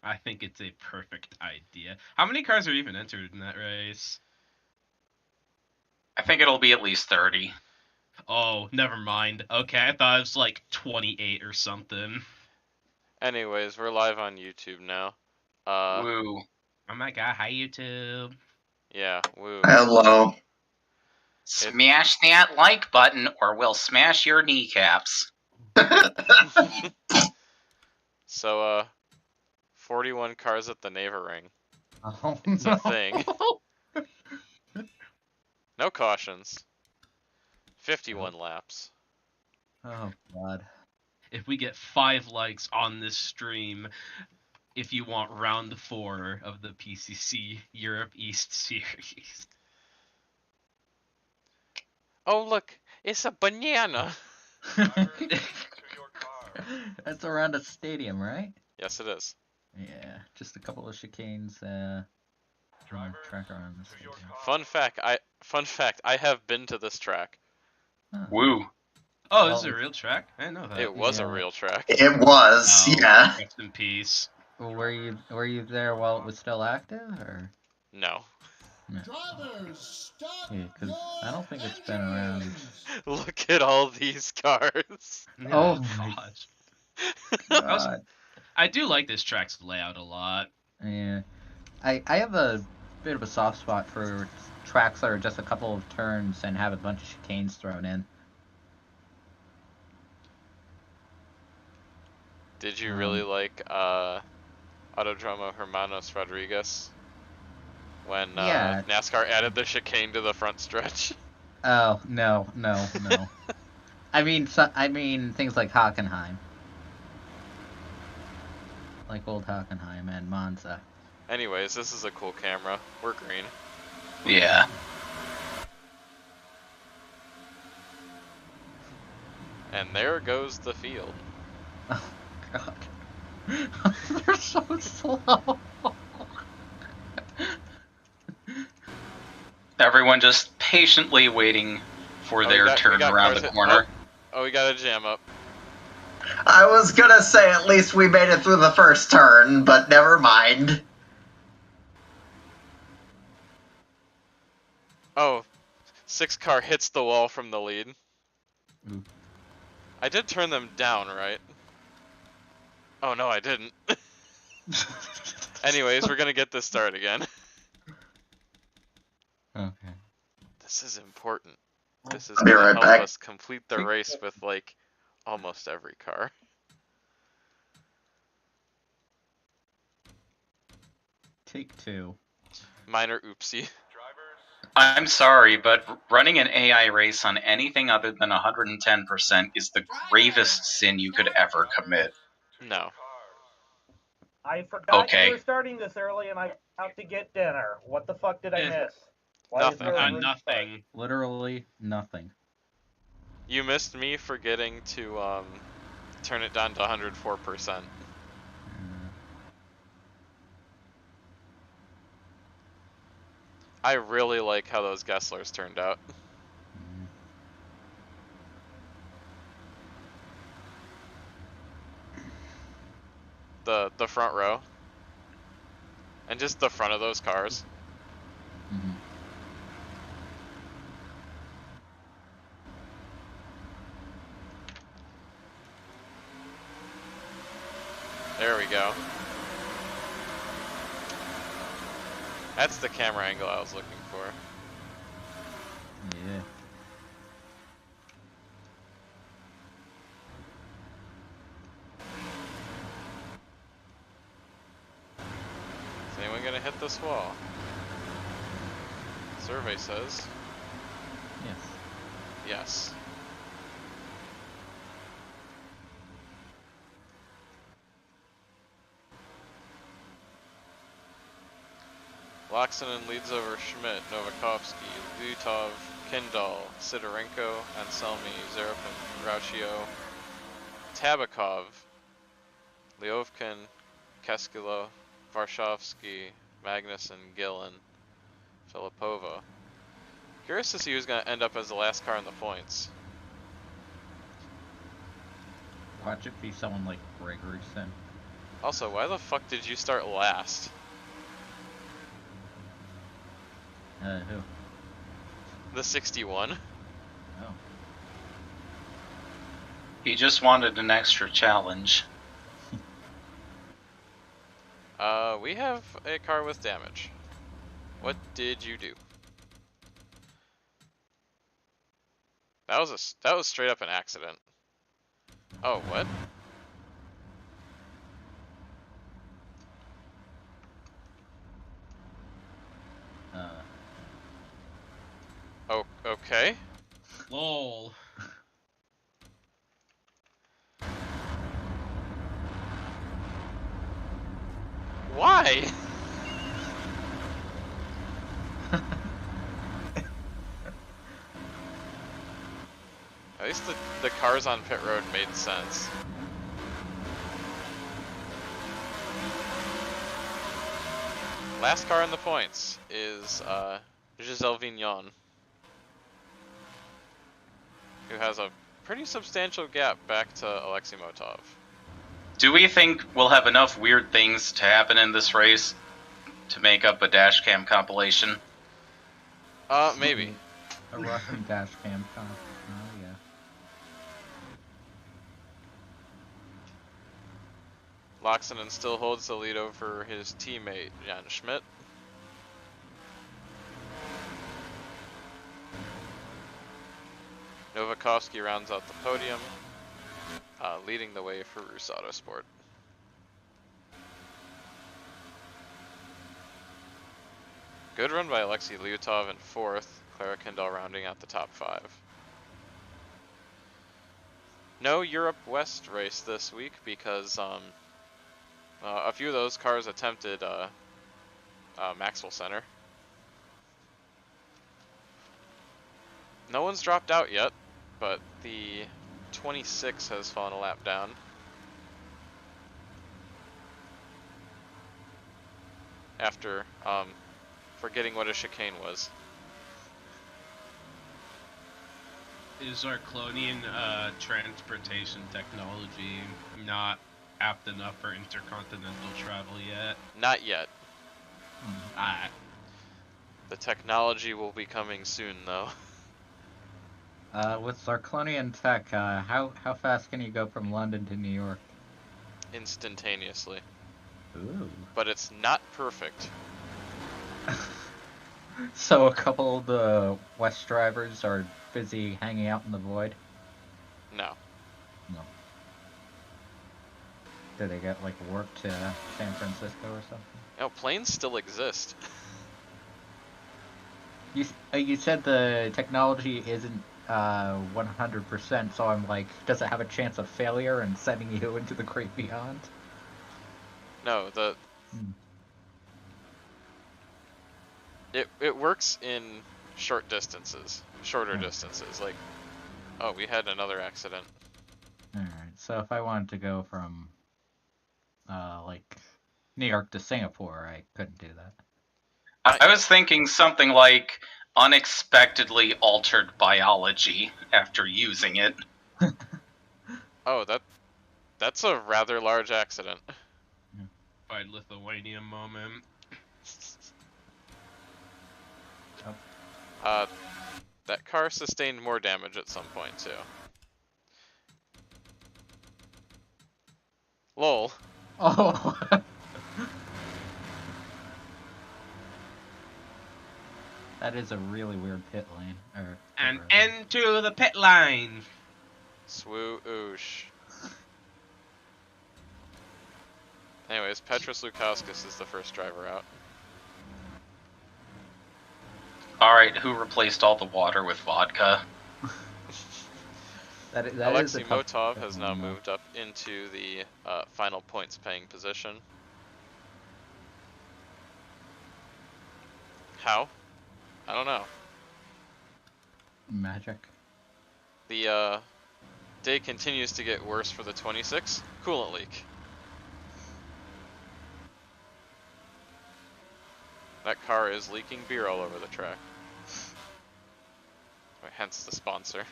I think it's a perfect idea. How many cars are even entered in that race? I think it'll be at least 30. Oh, never mind. Okay, I thought it was like 28 or something. Anyways, we're live on YouTube now. Woo. Oh my god, hi YouTube. Yeah, woo. Hello. Smash that like button or we'll smash your kneecaps. So, 41 cars at the Neva Ring. Oh, It's no. a thing. No cautions. 51 laps. Oh, God. If we get 5 likes on this stream, if you want round 4 of the PCC Europe East Series. Oh, look, it's a banana. That's around a stadium, right? Yes, it is. Yeah, just a couple of chicanes. Track around the stadium. Fun fact, I have been to this track. Huh. Woo. Oh, this is a real track? I didn't know that. It was a Yeah. real track. It was, Oh, yeah. rest in peace. Well, were you there while it was still active, or? No. Drivers, stop Yeah, because your I don't think it's been around. engines. Look at all these cars. Oh gosh. God. I do like this track's layout a lot. Yeah, I have a bit of a soft spot for tracks that are just a couple of turns and have a bunch of chicanes thrown in. Did you really like Autodromo Hermanos Rodriguez when Yeah. NASCAR added the chicane to the front stretch? Oh no. I mean things like Hockenheim, like old Hockenheim and Monza. Anyways, this is a cool camera. We're green. Yeah. And there goes the field. Oh God, they're so slow. Everyone just patiently waiting for their turn around the corner. Oh, we got a jam up. I was gonna say at least we made it through the first turn, but never mind. Oh, 6 car hits the wall from the lead. Ooh. I did turn them down, right? Oh no, I didn't. Anyways, we're gonna get this start again. Okay. This is important. This is I'll be gonna right help back. us complete the race with like almost every car. Take 2. Minor oopsie. I'm sorry, but running an AI race on anything other than 110% is the gravest sin you could ever commit. No. I forgot Okay. you were starting this early and I'm out to get dinner. What the fuck did I miss? Why is Nothing. there a rude start? Nothing. Literally nothing. You missed me forgetting to turn it down to 104%. I really like how those Gesslers turned out. The front row. And just the front of those cars. There we go. That's the camera angle I was looking for. Yeah. Is anyone gonna hit this wall? Survey says Yes. yes. Laksinen leads over Schmidt, Novakovsky, Lutov, Kindal, Sidorenko, Anselmi, Zerapin, Rauchio, Tabakov, Leovkin, Keskilo, Varshovsky, Magnussen, Gillen, Filipova. Curious to see who's going to end up as the last car in the points. Watch it be someone like Gregerson. Also, why the fuck did you start last? Who? The 61? Oh. He just wanted an extra challenge. We have a car with damage. What did you do? That was straight up an accident. Oh, what? Oh, okay. Lol. Why? At least the cars on pit road made sense. Last car in the points is Giselle Vignon, who has a pretty substantial gap back to Alexei Motov. Do we think we'll have enough weird things to happen in this race to make up a dash cam compilation? Maybe. A Russian dash cam car. Oh, yeah. Loxonen still holds the lead over his teammate, Jan Schmidt. Novakovsky rounds out the podium, leading the way for Rus Autosport. Good run by Alexei Lyutov in 4th, Clara Kendall rounding out the top 5. No Europe West race this week because a few of those cars attempted Maxwell Center. No one's dropped out yet, but the 26 has fallen a lap down. After forgetting what a chicane was. Is our Clonian transportation technology not apt enough for intercontinental travel yet? Not yet. Ah, The technology will be coming soon, though. With Zarklonian tech, how fast can you go from London to New York? Instantaneously. Ooh. But it's not perfect. So a couple of the West drivers are busy hanging out in the void? No. No. Do they get, like, work to San Francisco or something? No, planes still exist. You said the technology isn't 100%, so I'm like, does it have a chance of failure and sending you into the great beyond? No, it works in short distances, shorter distances. Like, oh, we had another accident. Alright, so if I wanted to go from, like, New York to Singapore, I couldn't do that. I was thinking something like unexpectedly altered biology after using it. Oh, that's a rather large accident. by Lithuania moment. That car sustained more damage at some point too. Lol. Oh! That is a really weird pit lane. An end to the pit line! Swoosh. Anyways, Petros Lukauskas is the first driver out. Alright, who replaced all the water with vodka? that is a Alexei tough Motov pit has lane, now though. moved up into the final points paying position. How? I don't know. Magic. The day continues to get worse for the 26. Coolant leak. That car is leaking beer all over the track. Hence the sponsor.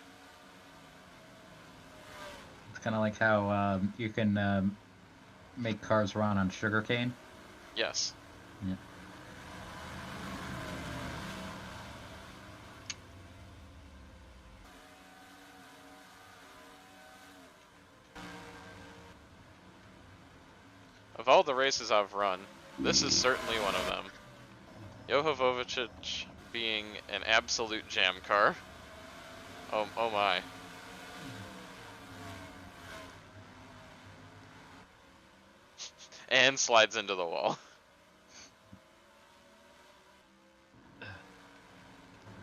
It's kind of like how you can make cars run on sugarcane? Yes. Yeah. Of all the races I've run, this is certainly one of them. Johovovicic being an absolute jam car. Oh my. And slides into the wall.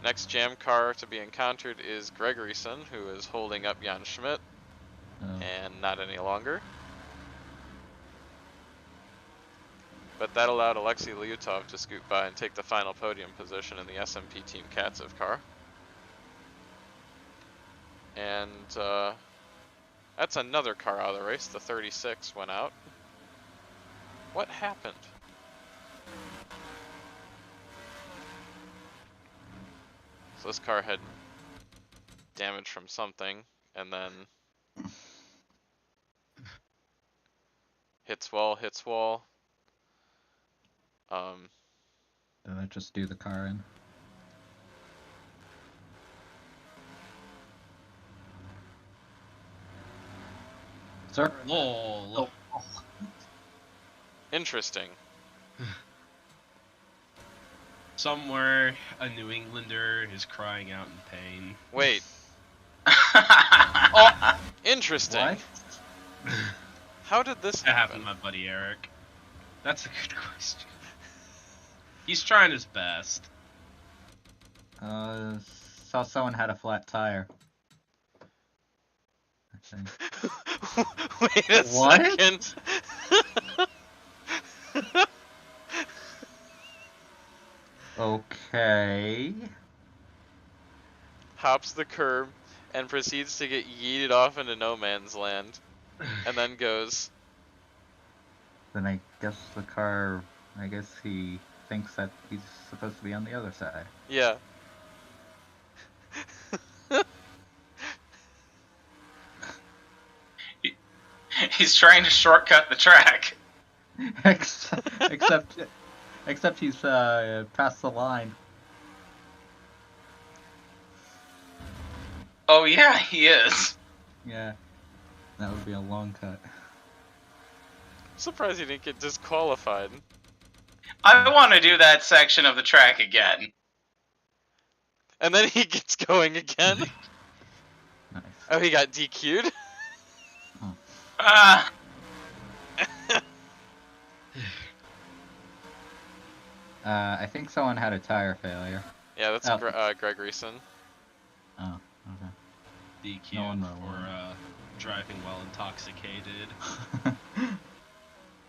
Next jam car to be encountered is Gregoryson, who is holding up Jan Schmidt, and not any longer. But that allowed Alexei Lyutov to scoot by and take the final podium position in the SMP Team Katsev car. And that's another car out of the race. The 36 went out. What happened? So this car had damage from something, and then hits wall. Did I just do the car in? Sir? Lol. Oh. Interesting. Somewhere a New Englander is crying out in pain. Wait. Oh, interesting. What? How did this That happen? happened to my buddy Eric. That's a good question. He's trying his best. Saw someone had a flat tire. I think. Wait a What? second. Okay. Hops the curb and proceeds to get yeeted off into no man's land, and then goes. Then I guess the car. I guess he thinks that he's supposed to be on the other side. Yeah. He's trying to shortcut the track. except he's past the line. Oh yeah, he is. Yeah, that would be a long cut. Surprised he didn't get disqualified. I want to do that section of the track again. And then he gets going again. Nice. Oh, he got DQ'd? Ah, I think someone had a tire failure. Yeah, that's Oh. Gregoryson. Oh, okay. DQ No one for driving while intoxicated.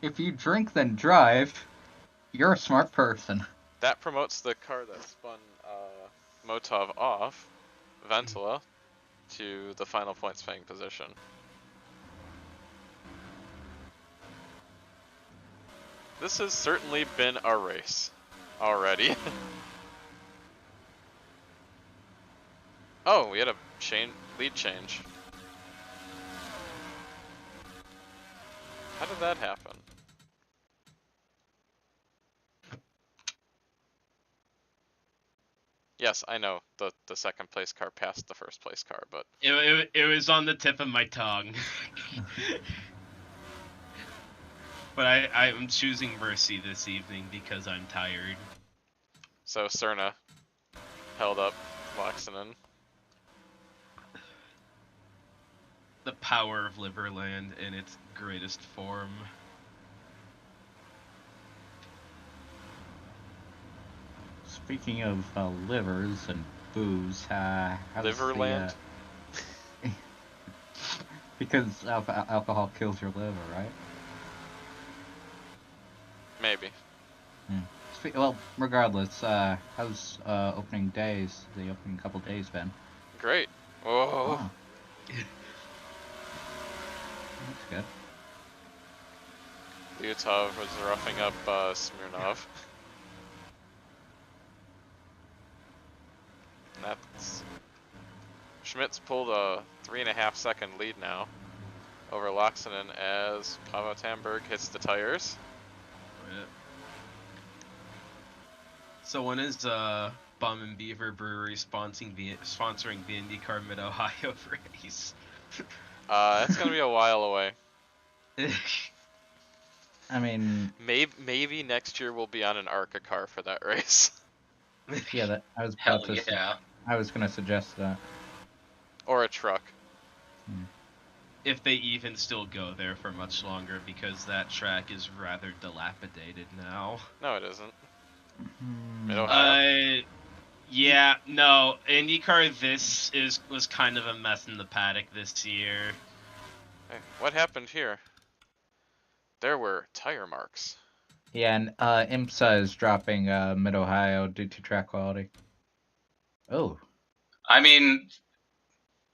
If you drink then drive, you're a smart person. That promotes the car that spun Motov off, Ventila, to the final points paying position. This has certainly been a race already. Oh, we had a lead change. How did that happen? Yes, I know the second place car passed the first place car, but It was on the tip of my tongue. But I'm choosing Mercy this evening because I'm tired. so Cerna held up Laxinen. The power of Liverland in its greatest form. Speaking of livers and booze, how's Liverland? because alcohol kills your liver, right? Maybe. Yeah. Well, regardless, how's the opening couple days been? Great. Whoa. Oh. That's good. Lyutov was roughing up Smirnov. And that's Schmidt's pulled a 3.5 second lead now. over Loxonen as Paavo Tamberg hits the tires. Yeah. So when is Bum and Beaver Brewery sponsoring the IndyCar Mid Ohio race? That's gonna be a while away. I mean, Maybe next year we'll be on an ARCA car for that race. yeah, that I was Hell about to. yeah. I was gonna suggest that. Or a truck. If they even still go there for much longer, because that track is rather dilapidated now. No, it isn't. Hmm. Mid-Ohio? Yeah, no. IndyCar was kind of a mess in the paddock this year. Hey, what happened here? There were tire marks. Yeah, and IMSA is dropping Mid Ohio due to track quality. Oh. I mean,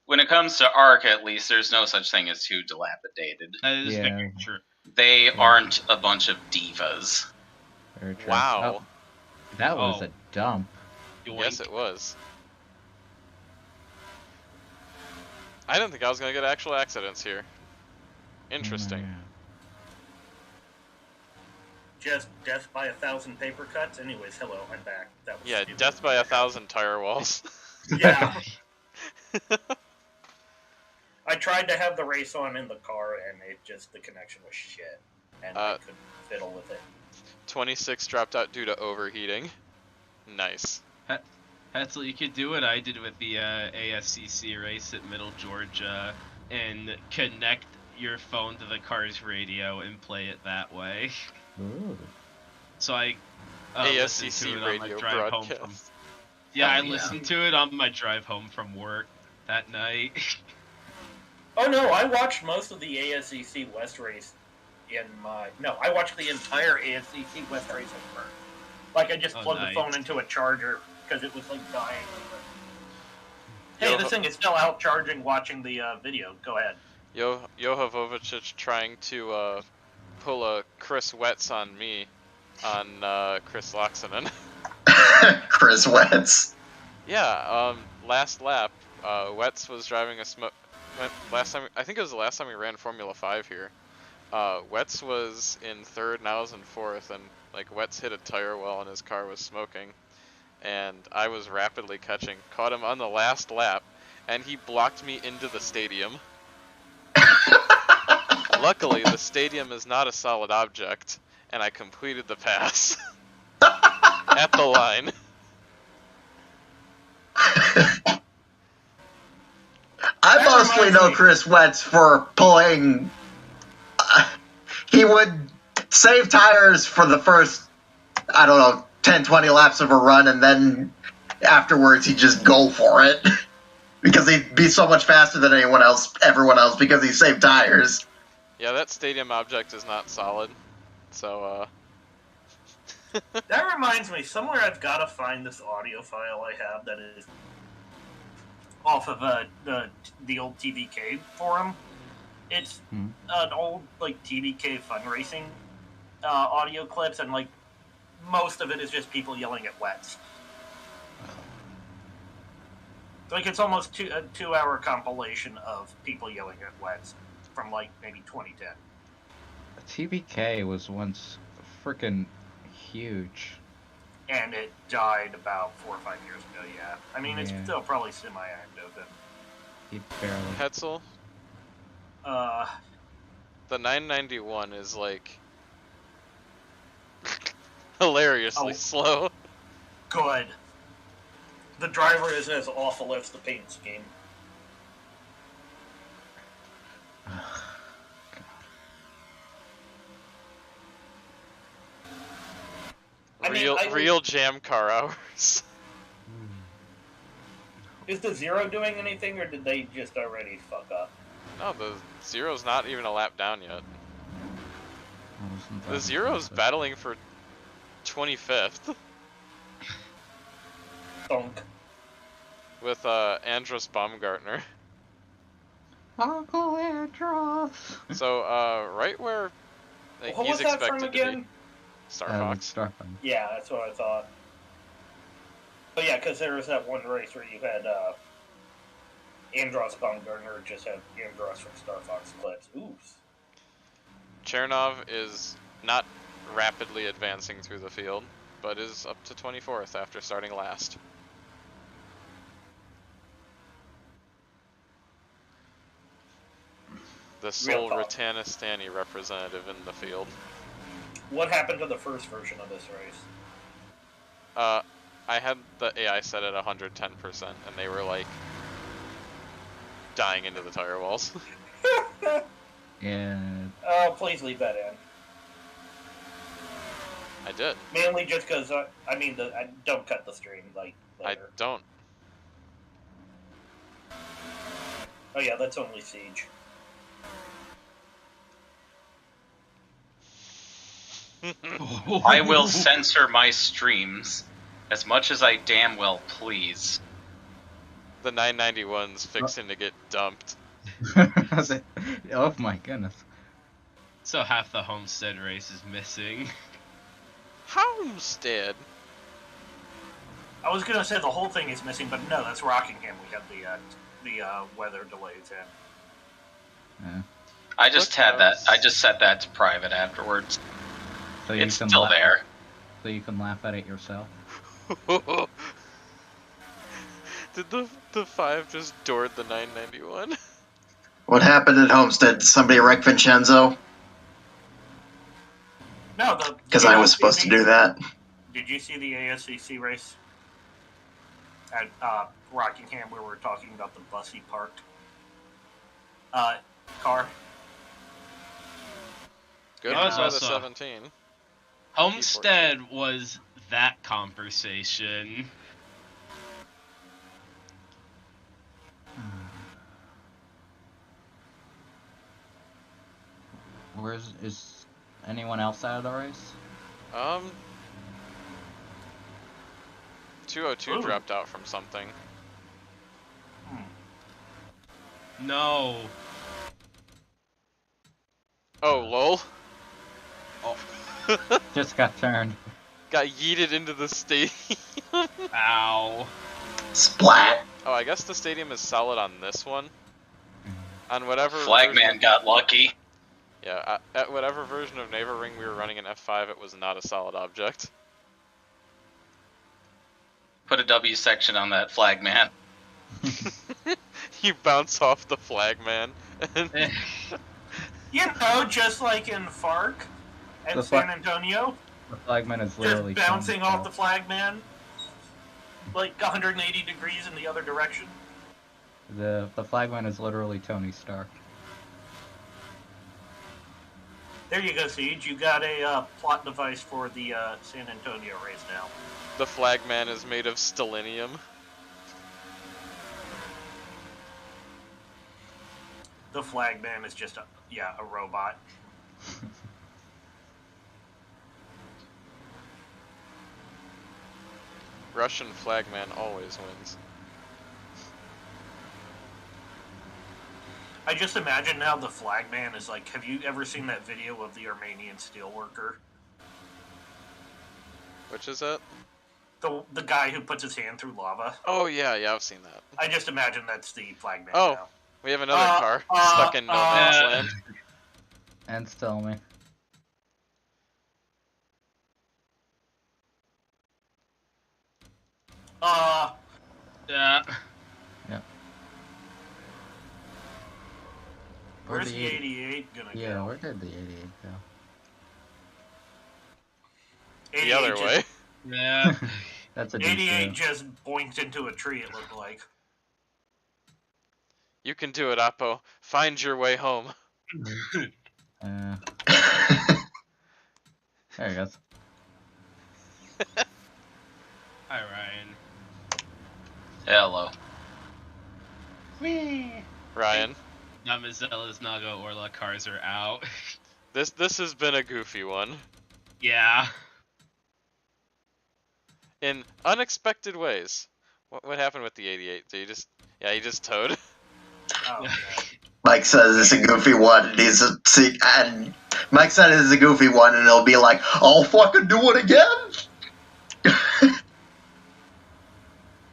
when it comes to ARC, at least, there's no such thing as too dilapidated. That is Yeah. very true. They aren't a bunch of divas. Very true. Wow. Oh, that was Oh. a dump. Yes, it was. I didn't think I was gonna get actual accidents here. Interesting. Yeah. Just death by 1,000 paper cuts. Anyways, hello, I'm back. That was Yeah, stupid. death by 1,000 tire walls. Yeah. I tried to have the race on in the car, and the connection was shit, and I couldn't fiddle with it. 26 dropped out due to overheating. Nice. Hetzel, you could do what I did with the ASCC race at Middle Georgia and connect your phone to the car's radio and play it that way. Ooh. So I listened to ASCC it on my radio drive home broadcast. from. Yeah, I yeah. listened to it on my drive home from work that night. Oh no, I watched most of the ASCC West race I watched the entire ASCC West race at first. Like, I just plugged nice. the phone into a charger, because it was, like, dying. Hey, Yo- this thing is still out charging, watching the video. Go ahead. Johovovicic trying to pull a Chris Wetz on me on Chris Loxonen. Chris Wentz. Yeah, last lap, Wetz was driving I think it was the last time we ran Formula 5 here. Wetz was in third and I was in fourth, and like Wetz hit a tire well and his car was smoking. And I was rapidly caught him on the last lap, and he blocked me into the stadium. Luckily, the stadium is not a solid object, and I completed the pass at the line. I mostly know Chris Wentz for pulling. He would save tires for the first, 10, 20 laps of a run, and then afterwards he'd just go for it. Because he'd be so much faster than everyone else, because he saved tires. Yeah, that stadium object is not solid, so, That reminds me, somewhere I've got to find this audio file I have that is off of the old TVK forum. It's an old, like, TVK fundraising audio clips, and, like, most of it is just people yelling at Wetz. Like, it's almost a 2-hour compilation of people yelling at Wetz from, like, maybe 2010. TVK was once freaking huge. And it died about 4 or 5 years ago, yeah. I mean, it's Yeah. still probably semi-active. He barely. Hetzel, And, the 991 is, like, hilariously slow. good. The driver isn't as awful as the paint scheme. I mean, Real jam car hours. Is the Zero doing anything, or did they just already fuck up? No, the Zero's not even a lap down yet. Wasn't The that Zero's impressive? battling for 25th Thunk. with Andros Baumgartner. Uncle Andros. So right where like, What he's was that from expected to again? be. Star Fox. Starfire. Yeah, that's what I thought. But yeah, because there was that one race where you had Andros Baumgartner just had Andros from Star Fox Clips. Oops. Chernov is not rapidly advancing through the field, but is up to 24th after starting last. The sole talk. Ratanistani representative in the field. What happened to the first version of this race? I had the AI set at 110%, and they were like dying into the tire walls. Yeah. Oh, please leave that in. I did. Mainly just because, I don't cut the stream, like, I later. don't. Oh yeah, that's only Siege. I will censor my streams as much as I damn well please. The 991's fixing to get dumped. Oh my goodness. So half the Homestead race is missing. Homestead? I was gonna say the whole thing is missing, but no, that's Rockingham. We had the weather delays in. Yeah. I just had that. I just set that to private afterwards. So It's still there. So you can laugh at it yourself. Did the 5 just doored the 991? What happened at Homestead? Did somebody wreck Vincenzo? No, Because I was supposed to do that. Did you see the ASCC race at Rockingham where we were talking about the Bussy parked car? Good Yeah, by the also- 17. Homestead was that conversation. Is anyone else out of the race? 202 Ooh. dropped out from something. No. Oh, lol. Just got turned. Got yeeted into the stadium. Ow. Splat. Oh, I guess the stadium is solid on this one. On whatever Flagman got lucky. Yeah, at whatever version of Neva Ring we were running in F5, it was not a solid object. Put a W section on that Flagman. You bounce off the Flagman. And You know, just like in FARC at The San Antonio, The flagman is literally just bouncing turned off the flagman, like 180 degrees in the other direction. The flagman is literally Tony Stark. There you go, Siege. You got a plot device for the San Antonio race now. the Flagman is made of stellinium. The flagman is just a robot. Russian Flagman always wins. I just imagine now the flagman is like, have you ever seen that video of the Armenian steelworker? Which is it? The guy who puts his hand through lava. Oh yeah, I've seen that. I just imagine that's the flagman Oh. now. We have another car stuck in no man's land. And still me. Yeah. Where's the 88 gonna Yeah, go? where did the 88 go? The 88 other just- way. Yeah. That's a 88 D2. just boinked into a tree, it looked like. You can do it, Oppo. Find your way home. There he goes. Hi, Ryan. Hello. Ryan, Namazella's Naga Orla cars are out. this has been a goofy one. Yeah. In unexpected ways. What happened with the 88? Did he just towed? Oh, yeah. Mike says it's a goofy one, and Mike said it's a goofy one, and he'll be like, "I'll fucking do it again."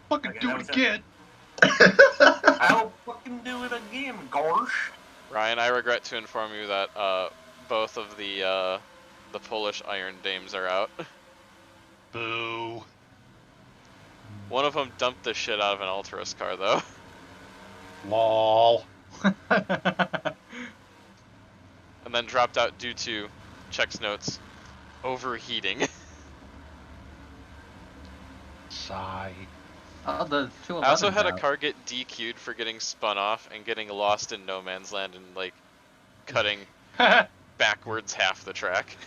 Fucking Okay, do that it was again. I'll fucking do it again, Gorsh. Ryan, I regret to inform you that both of the Polish Iron Dames are out. Boo. One of them dumped the shit out of an Ultras car, though. Lol. And then dropped out due to, checks notes, overheating. Sigh. Oh, the 211. I also had a car get DQ'd for getting spun off and getting lost in no man's land and, like, cutting backwards half the track.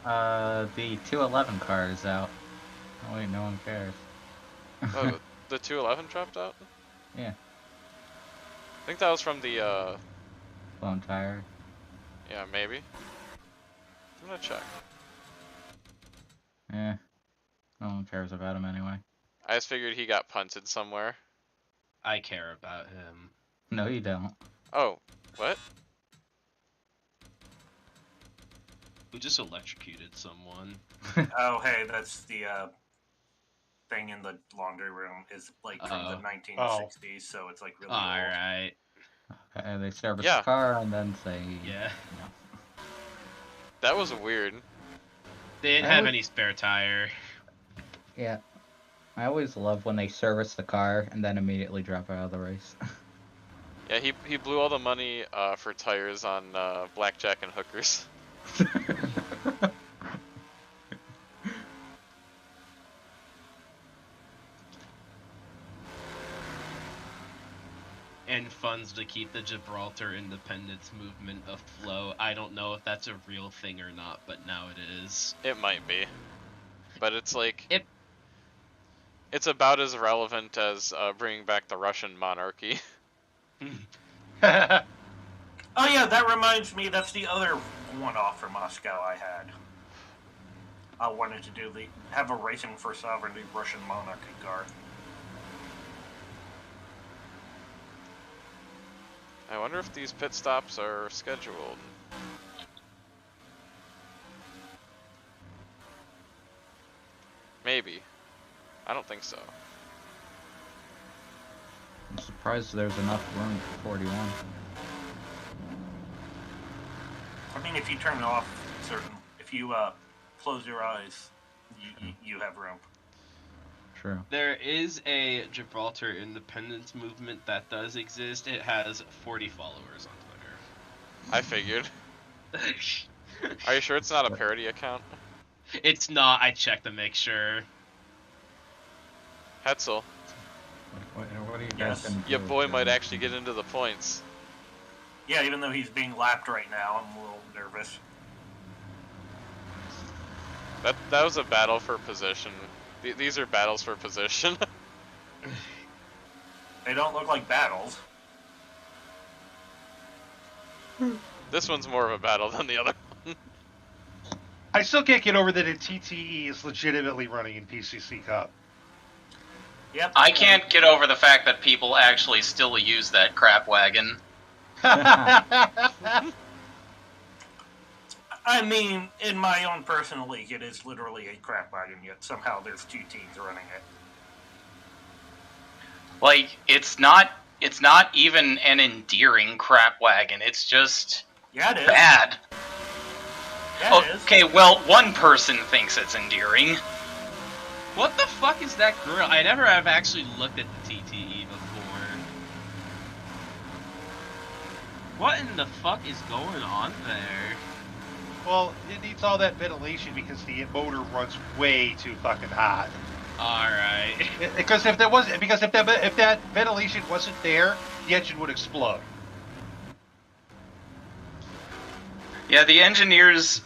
The 211 car is out. Oh wait, no one cares. Oh, the 211 dropped out? Yeah. I think that was from the, Blown tire. yeah, maybe. I'm gonna check. Yeah. No one cares about him anyway. I just figured he got punted somewhere. I care about him. No, you don't. Oh, what? Who just electrocuted someone? Oh, hey, that's the thing in the laundry room is like from the 1960s, so it's like really old. Alright. They service Yeah. the car and then say... Yeah. That was weird. They didn't I have would- any spare tire. Yeah. I always love when they service the car and then immediately drop out of the race. Yeah, he blew all the money for tires on blackjack and hookers. And funds to keep the Gibraltar independence movement afloat. I don't know if that's a real thing or not, but now it is. It might be. But it's like... It- It's about as relevant as bringing back the Russian monarchy. Oh yeah, that reminds me, that's the other one-off from Moscow I had. I wanted to have a Racing for Sovereignty Russian monarchy car. I wonder if these pit stops are scheduled. Maybe. I don't think so. I'm surprised there's enough room for 41. I mean, if you turn off if you close your eyes, you have room. True. There is a Gibraltar independence movement that does exist. It has 40 followers on I figured. Twitter. Are you sure it's not a parody account? It's not. I checked to make sure. Hetzel, What are you guys Yes. gonna do? your boy might actually get into the points. Yeah, even though he's being lapped right now, I'm a little nervous. That was a battle for position. These are battles for position. They don't look like battles. This one's more of a battle than the other one. I still can't get over that a TTE is legitimately running in PCC Cup. Yep. I can't get over the fact that people actually still use that crap wagon. I mean, in my own personal league, it is literally a crap wagon, yet somehow there's two teams running it. Like, it's not even an endearing crap wagon. It's just Yeah, it is. bad. Yeah, it is. Okay, well, one person thinks it's endearing. What the fuck is that grill? I never have actually looked at the TTE before. What in the fuck is going on there? Well, it needs all that ventilation because the motor runs way too fucking hot. Alright. Because if that ventilation wasn't there, the engine would explode. Yeah, the engineers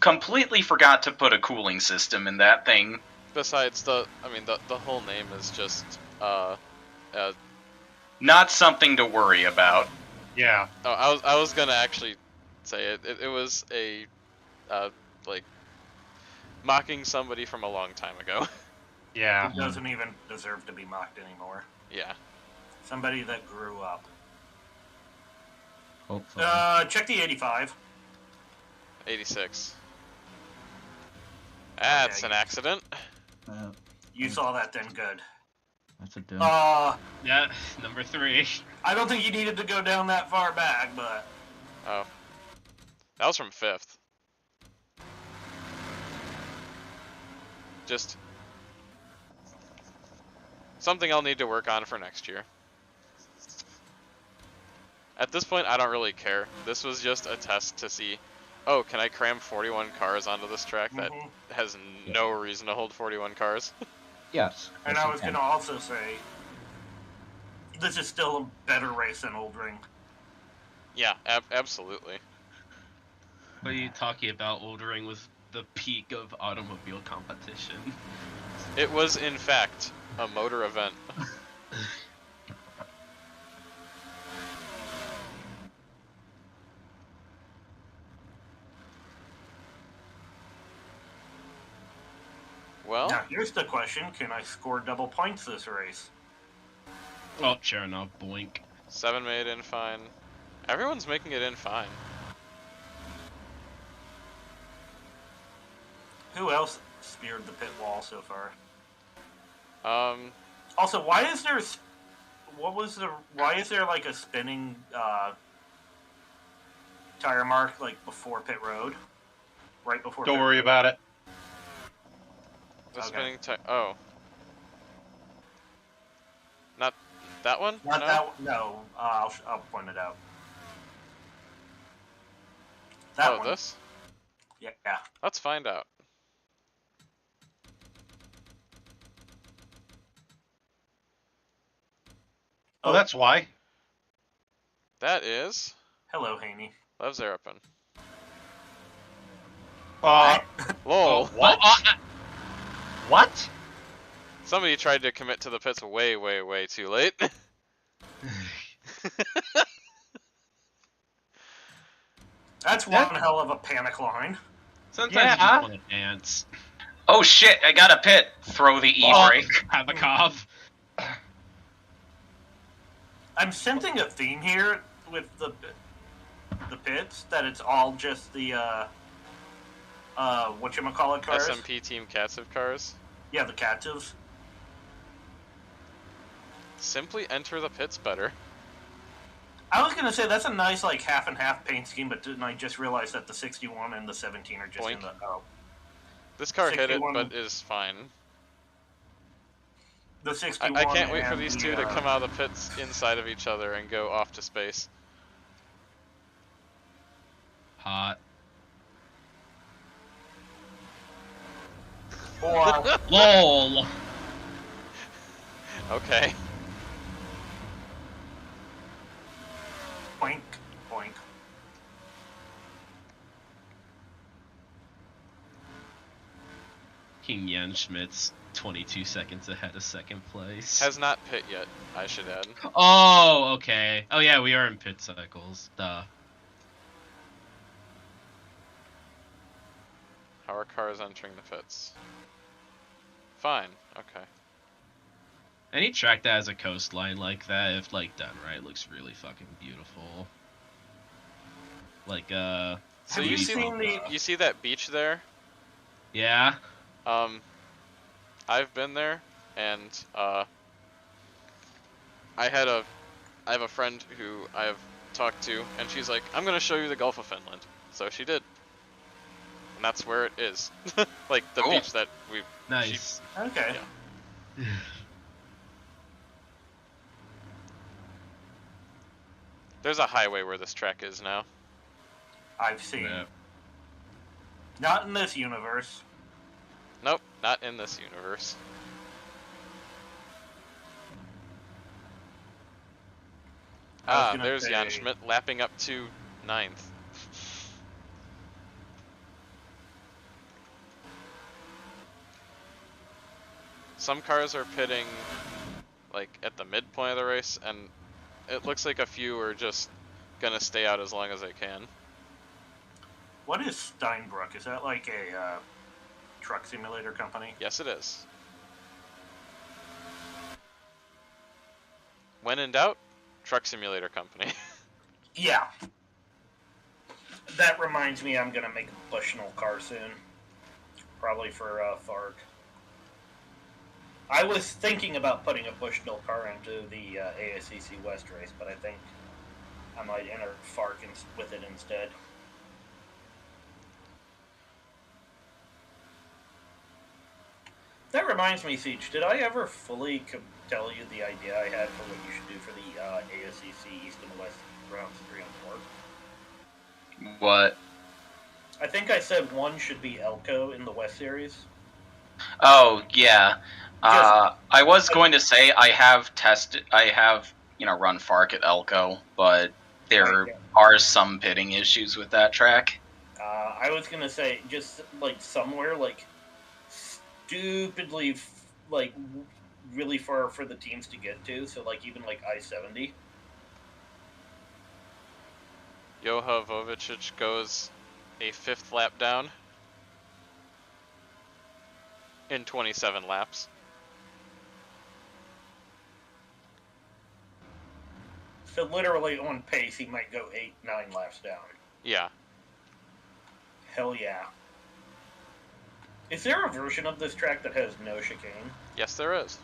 completely forgot to put a cooling system in that thing. Besides the whole name is just Not something to worry about. Yeah. Oh, I was gonna actually say it. It was a like mocking somebody from a long time ago. Yeah. It doesn't even deserve to be mocked anymore. Yeah. Somebody that grew up. Hopefully. Check the 85. 86. That's Okay. an accident. You saw that then, good. That's Yes, it did. Yeah, number 3. I don't think you needed to go down that far back, but Oh. That was from 5th. Just something I'll need to work on for next year. At this point, I don't really care. This was just a test to see, oh, can I cram 41 cars onto this track that has no reason to hold 41 cars? Yes. and yes, I you was can. gonna also say this is still a better race than Old Ring. Yeah, absolutely. What are you talking about? Old Ring was the peak of automobile competition. It was, in fact, a motor event. Well, Now here's the question: can I score double points this race? Oh, sure enough, boink. 7 made in fine. Everyone's making it in fine. Who else speared the pit wall so far? Um, Also, why is there? Why is there like a spinning tire mark like before pit road? Right before. Don't pit worry road? about it. the Okay. spinning tire. Oh. Not that one? Not No? that. No, I'll point it out. That Oh, one. this? Yeah. Let's find out. Oh, that's why. That is Hello, Haney. Lev Zarapin. Oh, Lol. what? What? Somebody tried to commit to the pits way, way, way too late. That's one hell of a panic line. Sometimes Yeah. you just want to dance. Oh shit, I got a pit. Throw the e-brake. Habakov. I'm sensing a theme here with the pits, that it's all just the whatchamacallit cars. SMP Team Catsup cars. Yeah, the captives. Simply enter the pits better. I was gonna say that's a nice like half and half paint scheme, but didn't I just realize that the 61 and the 17 are just in Boink. the This car hit it, 61. but is fine. the 61. I can't wait for and these the, two to come out of the pits inside of each other and go off to space. Hot. Or LOL. Okay. boink, boink. King Jan Schmidt's 22 seconds ahead of second place. Has not pit yet, I should add. Oh, okay. Oh yeah, we are in pit cycles. Duh. How are cars entering the pits? Fine, okay. Any track that has a coastline like that, if like done right, looks really fucking beautiful. Like So Have you you see seen the? you see that beach there? yeah. I've been there, and I have a friend who I have talked to, and she's like, I'm gonna show you the Gulf of Finland. So she did. And that's where it is. Like the Cool. beach that we Nice. Okay. Yeah. There's a highway where this track is now. I've seen. Yeah. Not in this universe. Nope, not in this universe. I was Ah, gonna there's Jan say- Schmidt lapping up to 9th. Some cars are pitting like at the midpoint of the race, and it looks like a few are just gonna stay out as long as they can. What is Steinbruck? Is that like a truck simulator company? Yes, it is. When in doubt, truck simulator company. Yeah. That reminds me, I'm gonna make a Bushnell car soon. Probably for Farg. I was thinking about putting a Bushnell car into the ASCC West race, but I think I might enter Fark with it instead. That reminds me, Siege, did I ever fully tell you the idea I had for what you should do for the ASCC East and West rounds 3 and 4? What? I think I said one should be Elko in the West Series. Oh, yeah. I was going to say I have run Fark at Elko, but there are some pitting issues with that track. I was going to say just, like, somewhere, like, stupidly, like, really far for the teams to get to, so, like, even, like, I-70. Joha Vovicic goes a 5th lap down in 27 laps. So literally on pace, he might go 8-9 laps down. Yeah. Hell yeah. Is there a version of this track that has no chicane? Yes, there is.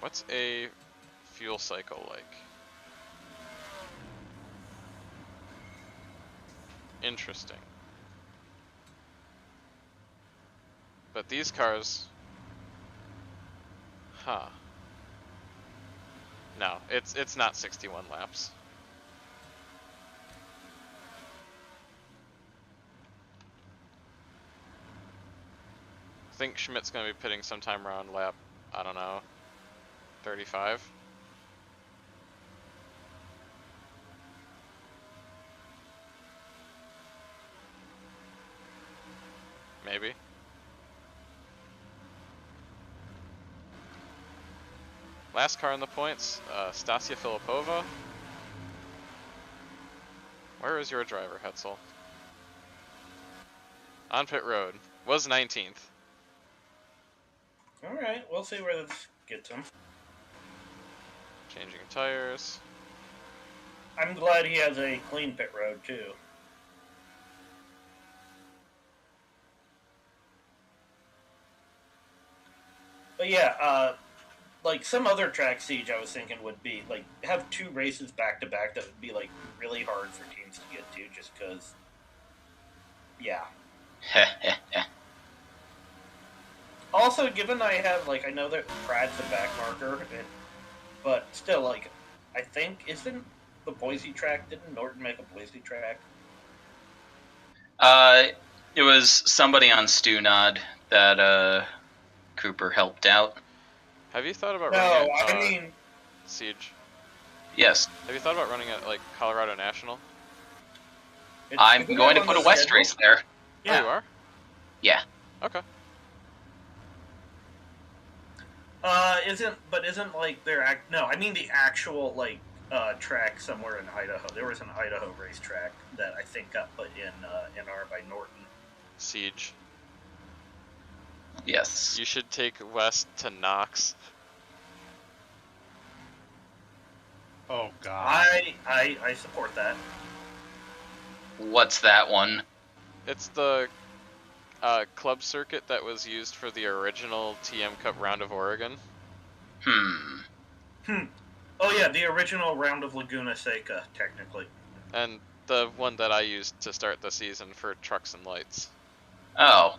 What's a fuel cycle like? Interesting. But these cars... Huh. No, it's not 61 laps. I think Schmidt's going to be pitting sometime around lap, I don't know, 35. Maybe. Last car in the points, Stasia Filipova. Where is your driver, Hetzel? On pit road. Was 19th. Alright, we'll see where this gets him. Changing tires. I'm glad he has a clean pit road, too. But yeah, like some other track, Siege, I was thinking would be, like, have 2 races back-to-back that would be, like, really hard for teams to get to, just because, yeah. Also, given I have, like, I know that Prad's the back marker, but still, like, I think, isn't the Boise track, didn't Norton make a Boise track? It was somebody on Stunod that, Cooper helped out. Have you thought about No, running I mean... Siege? Yes. Have you thought about running at, like, Colorado National? I'm going to put a West race there. Yeah. Oh, you are? Yeah. Okay. Isn't like their no, I mean the actual, like, track somewhere in Idaho. There was an Idaho racetrack that I think got put in NR by Norton. Siege. Yes. You should take West to Knox. Oh god. I support that. What's that one? It's the club circuit that was used for the original TM Cup Round of Oregon. Oh yeah, the original round of Laguna Seca, technically. And the one that I used to start the season for trucks and lights. Oh.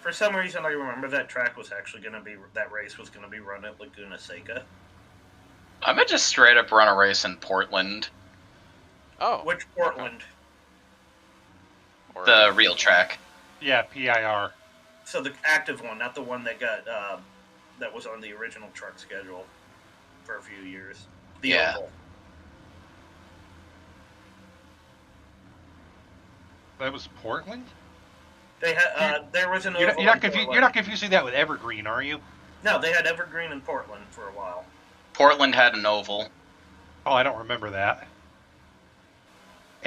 For some reason, I remember that track was actually that race was gonna be run at Laguna Seca. I might just straight up run a race in Portland. Oh. Which Portland? The real track. Yeah, PIR. So the active one, not the one that got that was on the original truck schedule for a few years. The Yeah. Oval. That was Portland? They had there was an You're oval. you're not confusing that with Evergreen, are you? No, they had Evergreen in Portland for a while. Portland had an oval. Oh, I don't remember that.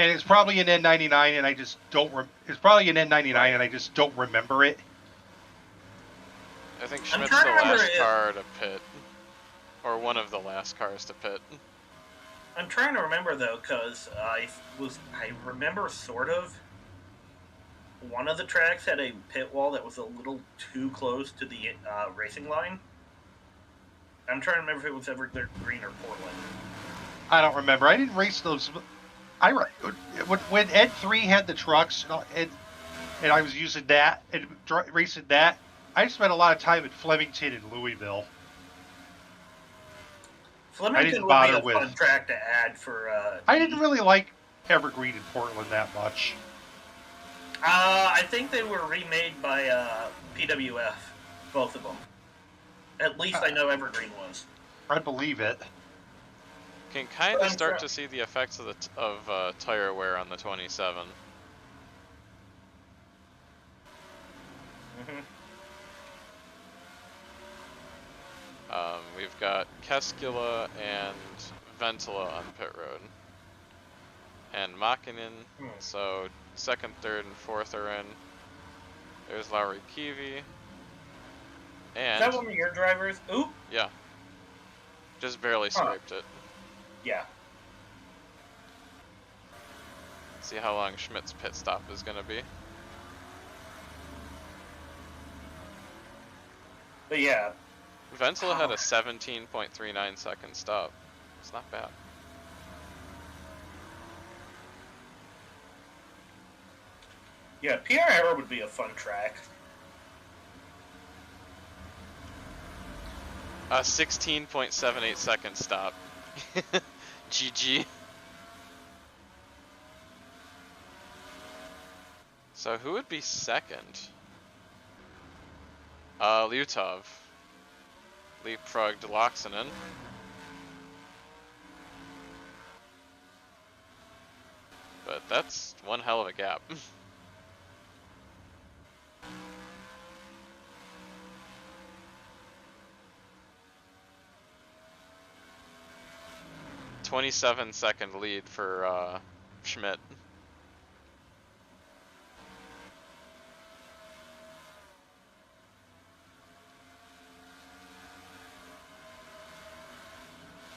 And it's probably an N99, and I just don't. It's probably an N99, and I just don't remember it. I think I'm Schmidt's trying the to remember last if- car to pit, or one of the last cars to pit. I'm trying to remember though, because I remember sort of. One of the tracks had a pit wall that was a little too close to the racing line. I'm trying to remember if it was Evergreen or Portland. I don't remember. I didn't race those. When Ed3 had the trucks and I was using that and racing that, I spent a lot of time at Flemington and Louisville. Flemington would be a fun track to add for. I didn't really like Evergreen and Portland that much. I think they were remade by PWF, both of them. At least I know Evergreen was. I believe it. Can kind of start to see the effects of tire wear on the 27. We've got Keskila and Ventila on pit road. And Makinen, so second, third, and fourth are in. There's Lowry Kiwi. And is that one of your drivers? Oop! Yeah. Just barely scraped it. Yeah. See how long Schmidt's pit stop is going to be. But yeah. Ventila had a 17.39 second stop. It's not bad. Yeah, PR would be a fun track. A 16.78 second stop. GG. So who would be second? Lyutov. Leapfrogged Loxinen. But that's one hell of a gap. .27-second lead for Schmidt.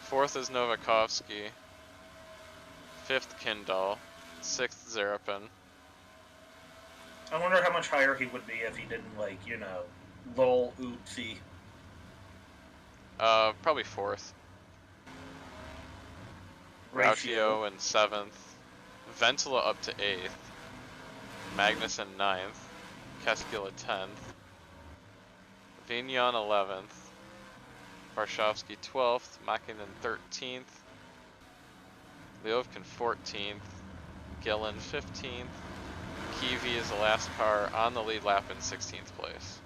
Fourth is Novakovsky. Fifth Kindall. Sixth Zarapin. I wonder how much higher he would be if he didn't, like, you know, lol oopsie. Probably fourth. Rauchio in seventh. Ventila up to eighth. Magnuson ninth. Keskila 10th. Vignon 11th. Varshovsky 12th. Makinen 13th. Lyovkin 14th. Gillen 15th. Kiwi is the last car on the lead lap in 16th place.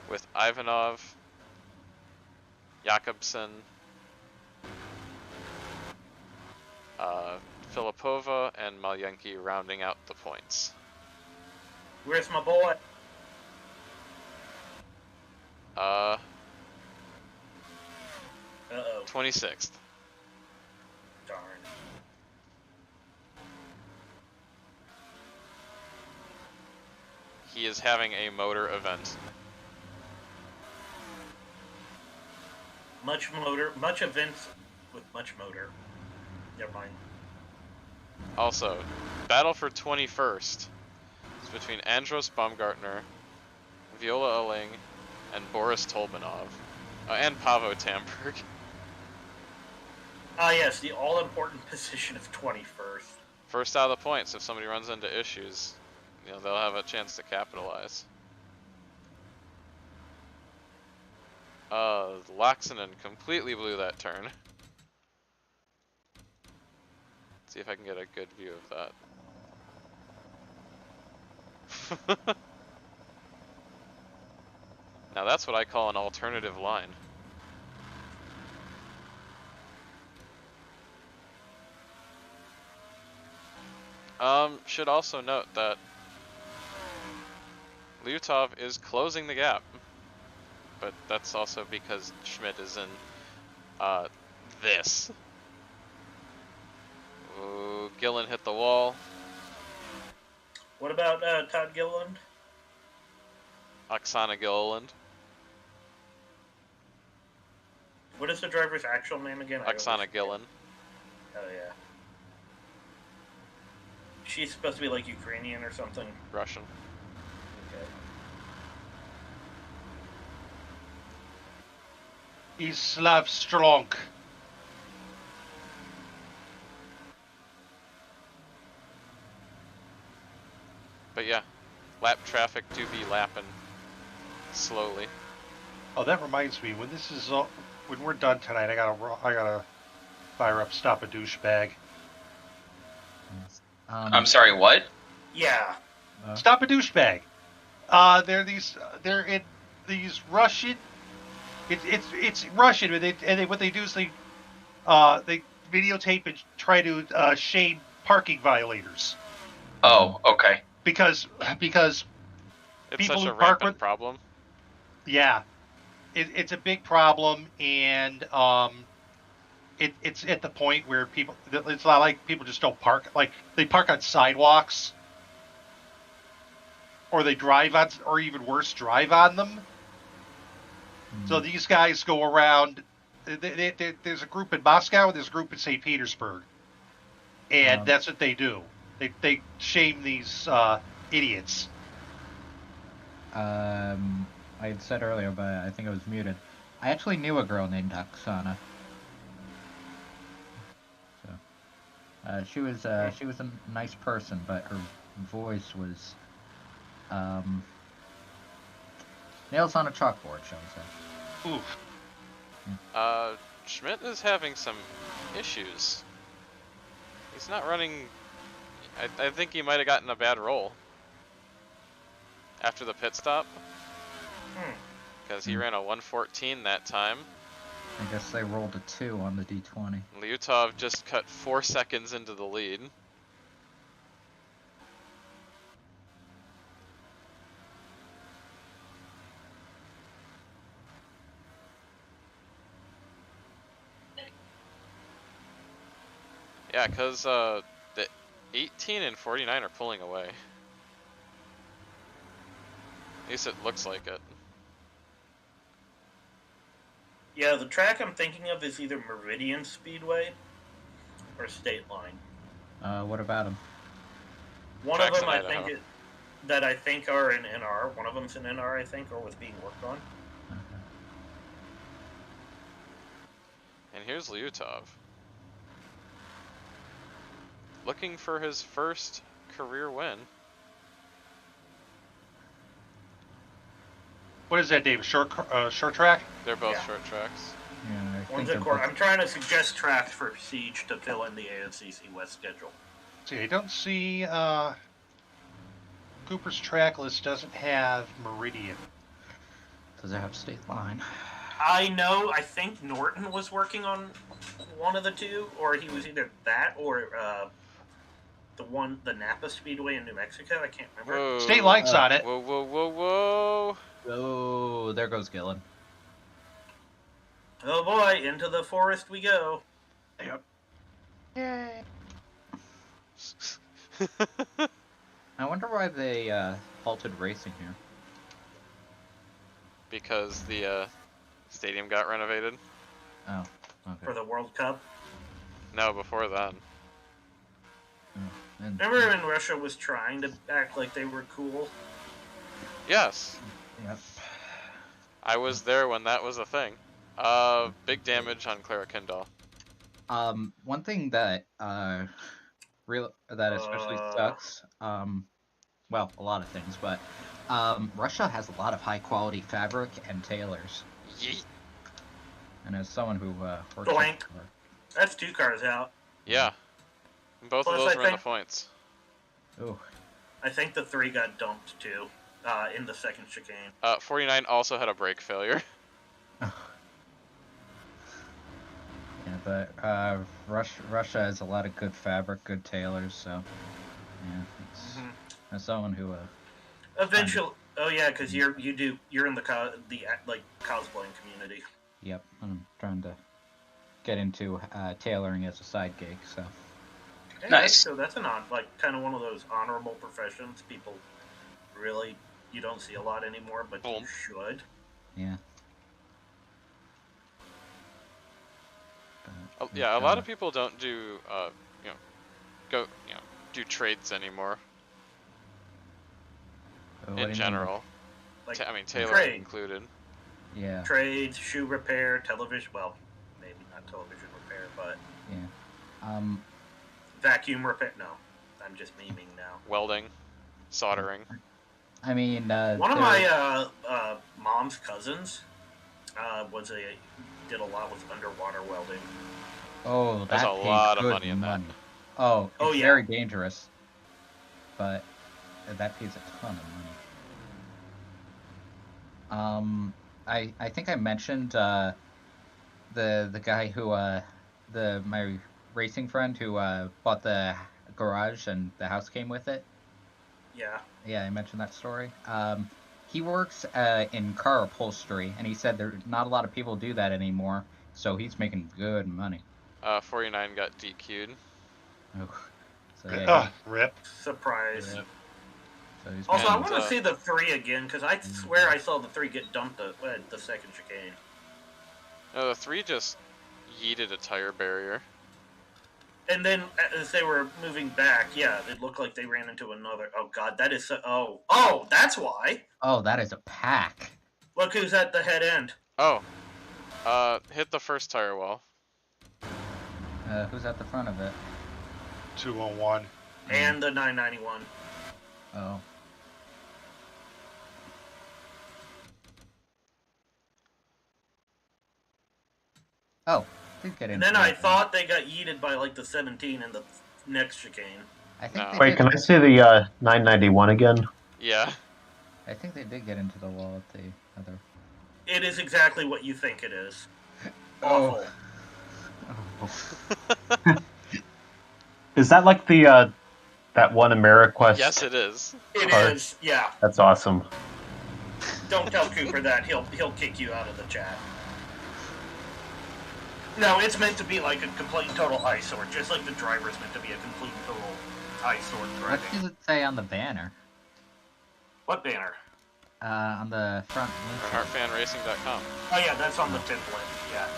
With Ivanov, Jakobsen, Filipova, and Malyenki rounding out the points. Where's my boy? 26th. Darn. He is having a motor event. Much motor, much events with much motor. Never mind. Also, battle for 21st is between Andros Baumgartner, Viola Alling, and Boris Tolbanov, and Pavo Tamberg. Ah, yes, the all-important position of 21st. First out of the points, if somebody runs into issues, you know, they'll have a chance to capitalize. Laxinen completely blew that turn. See if I can get a good view of that. Now that's what I call an alternative line. Should also note that Lyutov is closing the gap, but that's also because Schmidt is in this. Ooh, Gillen hit the wall. What about Todd Gilliland? Oksana Gilliland. What is the driver's actual name again? Oksana Gillen. Oh, yeah. She's supposed to be like Ukrainian or something. Russian. Okay. He's Slav strong. But yeah, lap traffic do be lapping slowly. Oh, that reminds me. When this is all, when we're done tonight, I gotta fire up Stop a Douchebag. I'm sorry, what? Yeah. Stop a Douchebag. They're in these Russian. It's Russian, and what they do is they videotape and try to shame parking violators. Oh, okay. Because It's people such a who park rampant with, problem. yeah, it's a big problem, and it's at the point where it's not like people just don't park, like they park on sidewalks, or they drive on, or even worse, drive on them. So these guys go around. There's a group in Moscow and there's a group in St. Petersburg, and that's what they do. They shame these idiots. I had said earlier, but I think I was muted. I actually knew a girl named Oksana. So, she was a nice person, but her voice was nails on a chalkboard, shall we say? Oof. Schmidt is having some issues. He's not running. I think he might have gotten a bad roll after the pit stop. Because he ran a 114 that time. I guess they rolled a 2 on the D20. Lyutov just cut 4 seconds into the lead. Yeah, because the 18 and 49 are pulling away. At least it looks like it. Yeah, the track I'm thinking of is either Meridian Speedway or State Line. What about him? One Tracks of them in Idaho. that I think are in NR. One of them's in NR, I think, or was being worked on. And here's Lyutov. Looking for his first career win. What is that, David? Short track? They're both Yeah. short tracks. Yeah, I think One's they're a court. both- I'm trying to suggest tracks for Siege to fill in the AFCC West schedule. See, I don't see Cooper's track list doesn't have Meridian. Does it have State Line? I know. I think Norton was working on one of the two, or he was either that or the Napa Speedway in New Mexico. I can't remember. Whoa. State Line's on it. Whoa, whoa, whoa, whoa. Oh, there goes Gillen. Oh boy, into the forest we go. Yep. Yay! I wonder why they halted racing here. Because the stadium got renovated. Oh, okay. For the World Cup. No, before then. And, Remember when Russia was trying to act like they were cool? Yes. Yep. I was there when that was a thing. Big damage on Clara Kendall. One thing that especially sucks. Well, a lot of things, but Russia has a lot of high quality fabric and tailors. Yeet. And as someone who works Doink. That's 2 cars out. Yeah. Both Plus, of those I were in the think- points. Ooh. I think the 3 got dumped too in the second chicane. 49 also had a brake failure. Yeah, but Russia has a lot of good fabric, good tailors, so yeah. It's, as someone who Eventually, oh yeah, because you're in the cosplaying community. yep, I'm trying to get into tailoring as a side gig, so Hey, Nice. So that's kind of one of those honorable professions people really you don't see a lot anymore, but you Boom. should. Yeah. Yeah, a lot of people don't do, you know, do trades anymore. In general. Like I mean, tailoring trade. included. Yeah. Trades, shoe repair, television. Well, maybe not television repair, but Yeah. vacuum repair. No, I'm just memeing now. Welding, soldering. I mean, One of my mom's cousins did a lot with underwater welding. Oh, There's that a pays lot of good money in that. Oh, Oh, it's yeah. very dangerous, but that pays a ton of money. I think I mentioned the guy who my racing friend who bought the garage and the house came with it. Yeah. Yeah, I mentioned that story. He works in car upholstery, and he said there not a lot of people do that anymore, so he's making good money. 49 got DQ'd. Oh, so yeah, Rip. Surprise. Yep. so he's Also, I making, want to see the 3 again because I swear I saw the 3 get dumped at the second chicane. No, the 3 just yeeted a tire barrier. And then as they were moving back, yeah, it looked like they ran into another. Oh God, that is so. Oh, that's why. oh, that is a pack. Look who's at the head end. Oh, hit the first tire wall. Who's at the front of it? 201. And the 991. Oh. Oh, did get in. And then I thought they got yeeted by like the 17 in the next chicane. I think No. they Wait, did, can I see the 991 again? Yeah. I think they did get into the wall at the other. It is exactly what you think it is. Oh. Awful. Is that like the that one AmeriQuest? Yes, it is. It Card. is. Yeah. That's awesome. Don't tell Cooper that. He'll kick you out of the chat. No, it's meant to be like a complete and total eyesore, just like the driver's meant to be a complete and total eyesore What driving. does it say on the banner? What banner? On the front. HeartFanRacing.com. Oh yeah, that's on the template. Yeah.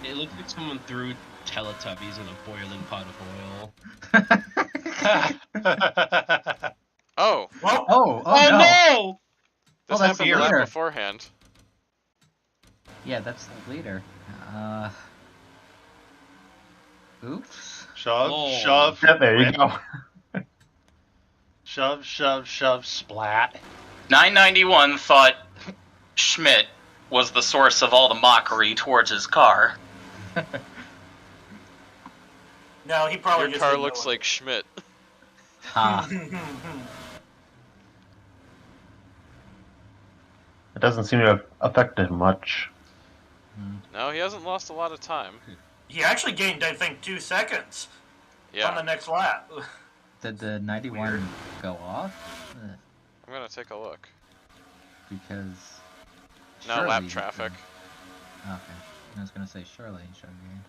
It looks like someone threw Teletubbies in a boiling pot of oil. Oh, Well, Oh Oh no! no! this that's happened the a lap leader. beforehand. Yeah, that's the leader. Oops. Shove, Oh. shove. Yeah, there you rip. go. Shove, shove, shove, splat. 991 thought Schmidt was the source of all the mockery towards his car. no, he probably Your just car didn't looks know like Schmidt. Ha. it. It doesn't seem to have affected him much. No, he hasn't lost a lot of time. He actually gained, I think, 2 seconds on the Yeah, next lap. Did the 91 Weird. go off? I'm gonna take a look. Because. No surely lap he traffic. should- Okay. I was gonna say surely he should have gained.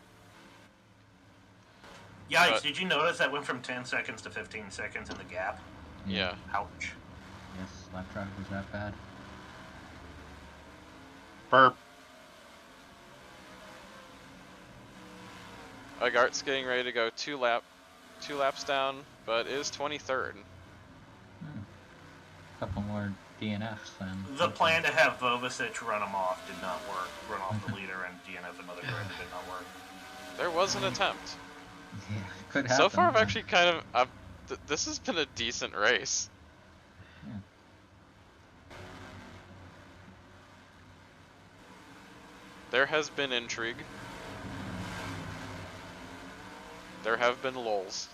Yikes! But- Did you notice that went from 10 seconds to 15 seconds in the gap? Yeah. Ouch. Yes, lap traffic was that bad. Burp. Agart's getting ready to go 2 laps down, but is 23rd. Couple more DNFs then. The plan to have Vovicic run him off did not work. Run off the leader and DNF another driver did not work. There was an attempt. Yeah, could happen. So far, I've actually kind of. This has been a decent race. Yeah. There has been intrigue. There have been lulls.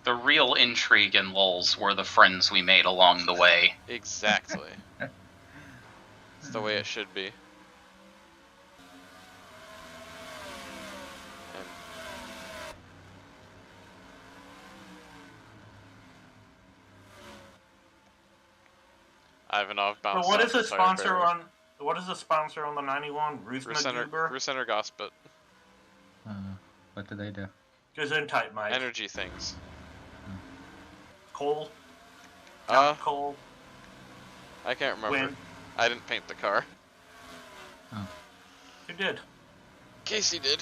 The real intrigue and lulls were the friends we made along the way. Exactly. It's the way it should be. And Ivanov But bounced what off is the tire sponsor barrier. on? What is the sponsor on the 91? Rusma Ruscenter Gospet. What do they do? Gesundheit, Mike. Energy things. Coal. Coal. I can't remember. Wind. I didn't paint the car. Oh. Who did? Casey did.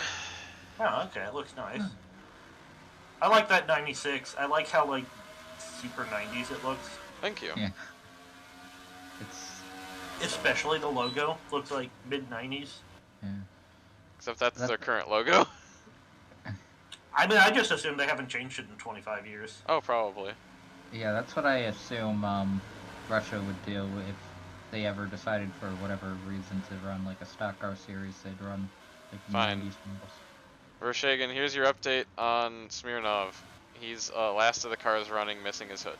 Oh, okay. It looks nice. I like that 96. I like how, like, super 90s it looks. Thank you. Yeah. It's Especially the logo. Looks like mid-90s. yeah. Except that's their current logo. I mean, I just assume they haven't changed it in 25 years. Oh, probably. Yeah, that's what I assume Russia would do if they ever decided for whatever reason to run like a stock car series. They'd run like Fine. 90s models. Vershagen, here's your update on Smirnov. He's last of the cars running, missing his hood.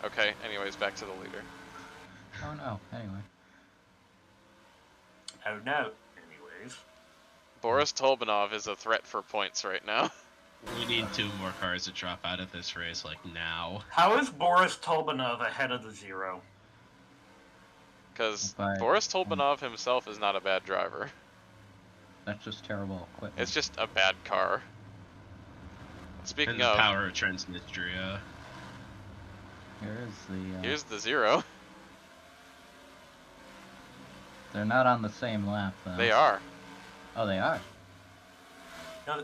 Okay, anyways, back to the leader. Oh no. Anyway. Oh no. Anyways. Boris Tolbanov is a threat for points right now. We need 2 more cars to drop out of this race, like now. How is Boris Tolbanov ahead of the 0? Because But- Boris Tolbanov himself is not a bad driver. That's just terrible equipment. It's just a bad car. And Speaking the of, power of Transnistria. here's the 0. They're not on the same lap though. They are. Oh, they are. No.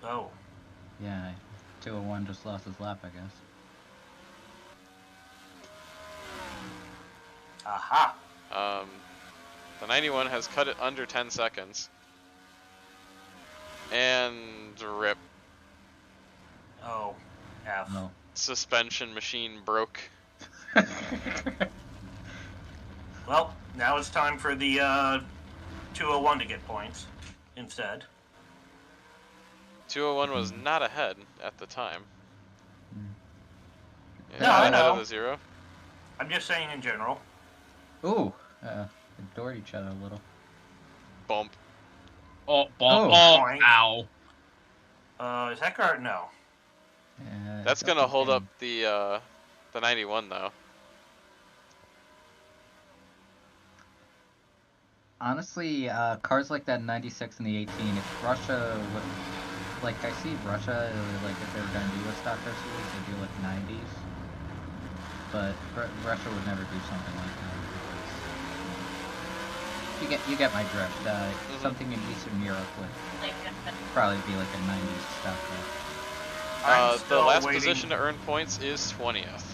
Oh. Yeah. 201 just lost his lap, I guess. Aha. The 91 has cut it under 10 seconds. And rip. Oh. F. No. Suspension machine broke. Well, now it's time for the 201 to get points instead. 201 was not ahead at the time. Yeah, No, I ahead know. of the 0. I'm just saying in general. Ooh. Adore each other a little. Bump. Oh, Oh. ow. Is that car? No. Yeah, That's that's gonna hold okay. up the 91 though. Honestly, cars like that 96 and the 18, if Russia would, like, I see Russia, like, if they were gonna do a stock car series, they'd do like 90s. But Russia would never do something like that. You get my drift. Something in Eastern Europe would probably be like a 90s stock car. The still last waiting. position to earn points is 20th.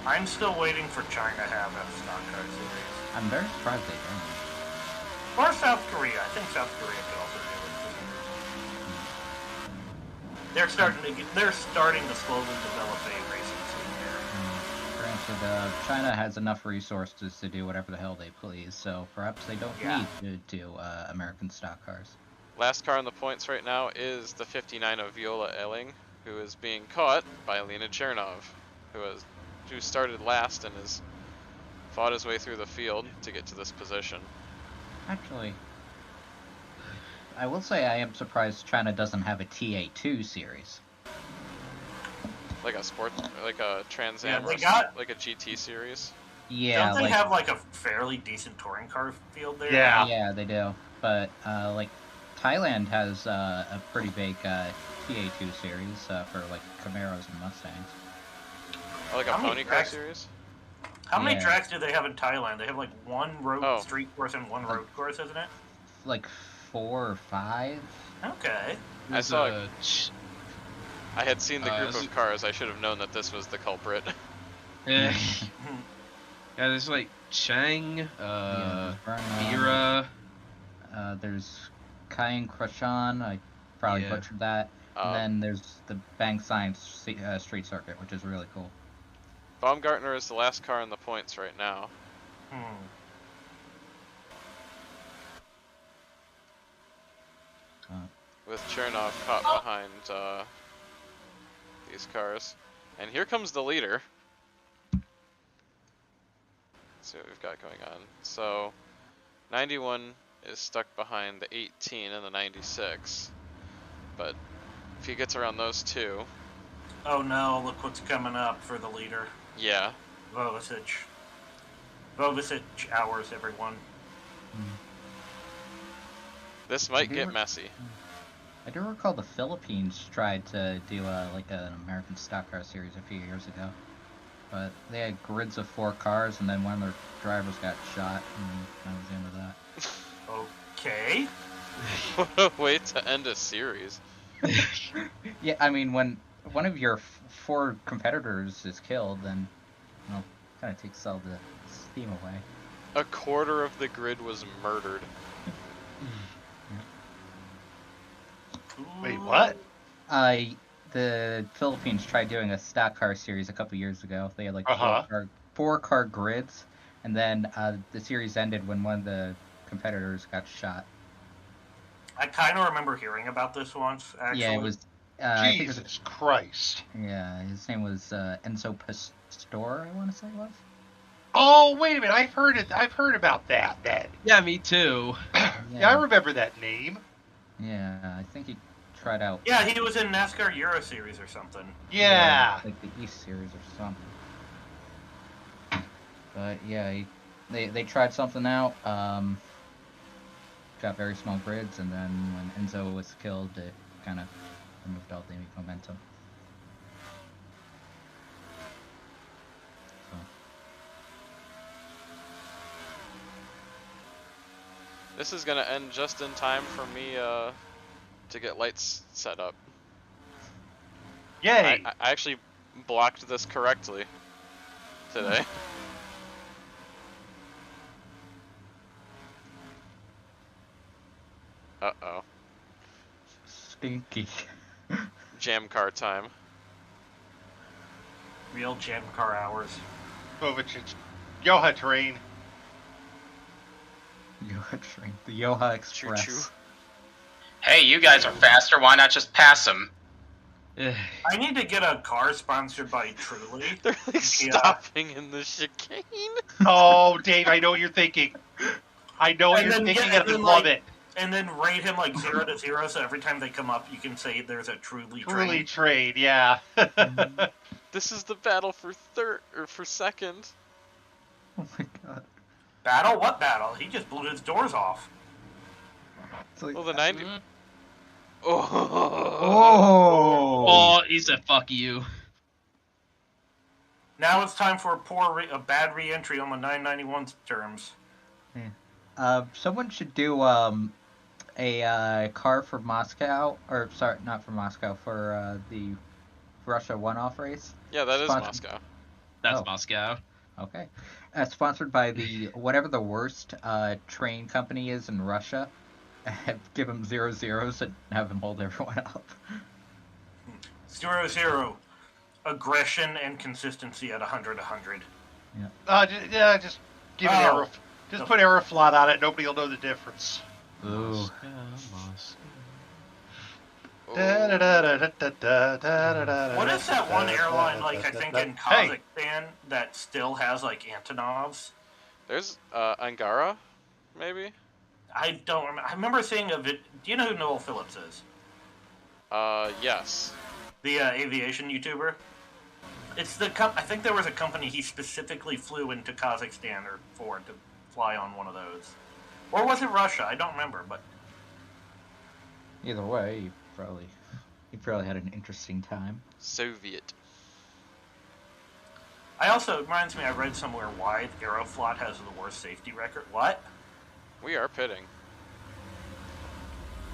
I'm still waiting for China to have a stock car series. I'm very surprised they don't. Or South Korea. I think South Korea could also do it. They're starting to slowly develop a racing scene there. Granted, China has enough resources to do whatever the hell they please, so perhaps they don't Yeah. need to do American stock cars. Last car on the points right now is the 59 of Viola Elling, who is being caught by Lena Chernov, who started last and has fought his way through the field to get to this position. Actually, I will say I am surprised China doesn't have a TA2 series. Like a Trans Am, Yeah, they or got- like a GT series. Yeah, Don't they like, have like a fairly decent touring car field there? Yeah. yeah, they do. But like Thailand has a pretty big TA2 series for like Camaros and Mustangs. Oh, like a How many pony car tracks? series. How many Yeah. tracks do they have in Thailand? They have like one Oh. street course and one road course, isn't it? Like 4 or 5. Okay. I saw- Ch- I had seen the group is of it- cars. I should have known that this was the culprit. yeah, there's like Chang, Yeah, there's Vernon, Mira. there's Cayenne Krashan, I probably Yeah. butchered that. Um, And then there's the Bang Science street circuit, which is really cool. Baumgartner is the last car in the points right now. With Chernov caught behind these cars. And here comes the leader. Let's see what we've got going on. So, 91 is stuck behind the 18 and the 96. But if he gets around those two, Oh no, look what's coming up for the leader. yeah. Volosich. Vovicic hours, everyone. This might get messy. I do recall the Philippines tried to do like an American stock car series a few years ago, but they had grids of 4 cars, and then one of their drivers got shot, and that was the end of that. Okay. What a way to end a series. Yeah, I mean, when one of your 4 competitors is killed, then, well, kind of takes all the steam away. A quarter of the grid was murdered. Wait, what? The Philippines tried doing a stock car series a couple years ago. They had like 4 car grids, and then the series ended when one of the competitors got shot. I kind of remember hearing about this once, actually. Yeah, it was. Jesus Christ. Yeah, his name was Enzo Pastor, I want to say it was. Oh, wait a minute. I've heard about that. Yeah, me too. Yeah, I remember that name. Yeah, I think he tried out. Yeah, he was in NASCAR Euro Series or something. Yeah. Like the East Series or something. But yeah, they tried something out. Got very small grids, and then when Enzo was killed, it kind of removed all the momentum. So. This is gonna end just in time for me to get lights set up. Yay! I actually blocked this correctly today. Uh-oh. Stinky. Jam car time. Real jam car hours. Vovicic. Yoha train. Yoha train. The Yoha Express. Choo-choo. Hey, you guys are faster. Why not just pass them? I need to get a car sponsored by Truly. They're like stopping in the chicane. Oh, Dave, I know what you're thinking. I know what you're thinking, and I love it. And then rate him like 0 to 0, so every time they come up, you can say there's a Truly train. Truly trade, yeah. This is the battle for second. Oh my god. Battle? What battle? He just blew his doors off. Like, Well, the 90. Oh, he said fuck you. Now it's time for a bad re-entry on the 991 terms. Someone should do a car for Moscow, or sorry, not for Moscow, for the Russia one-off race. Yeah, that is Moscow. That's Moscow. Okay. Sponsored by the whatever the worst train company is in Russia. Give them 0 zeros and have them hold everyone up. 0-0. Aggression and consistency at 100-100. Yeah. Just give it Just put Aeroflot on it. Nobody will know the difference. Ooh. What is that one airline, like, I think in Kazakhstan that still has, like, Antonovs? There's, Angara, maybe? I don't remember. I remember seeing a vid. Do you know who Noel Phillips is? Yes. The, aviation YouTuber? It's the I think there was a company he specifically flew into Kazakhstan to fly on one of those. Or was it Russia? I don't remember, but... Either way, you probably had an interesting time. Soviet. It reminds me, I read somewhere why Aeroflot has the worst safety record. What? We are pitting.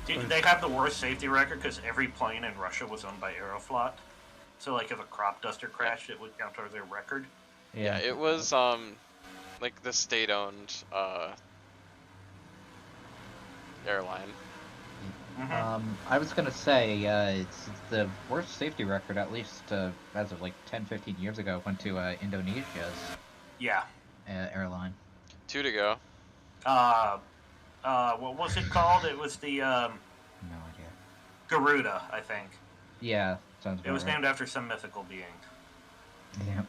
They have the worst safety record because every plane in Russia was owned by Aeroflot. So, like, if a crop duster crashed, it would count towards their record. Yeah, it was, like, the state-owned, airline. Mm-hmm. I was gonna say, it's the worst safety record, at least as of like 10-15 years ago, went to Indonesia's airline. 2 to go. What was it called? It was the, No idea. Garuda, I think. Yeah, sounds about It was right. named after some mythical being. Yep.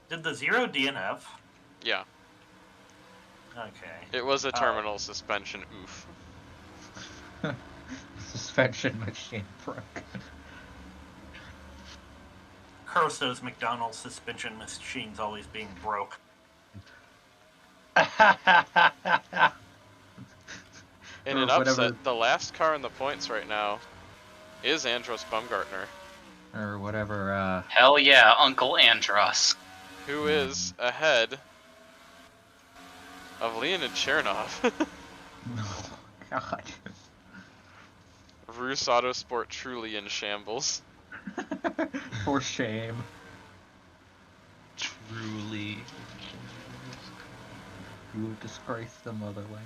Did the Zero DNF? Yeah. Okay. It was a terminal suspension, oof. suspension machine broke. Curse those McDonald's suspension machines always being broke. In Or an upset, whatever. the last car in the points right now is Andros Bumgartner, Or whatever, Hell yeah, Uncle Andros. who is ahead of Leonid Chernov. Oh, God. Rus Autosport truly in shambles. For shame. Truly. You have disgraced the motherland.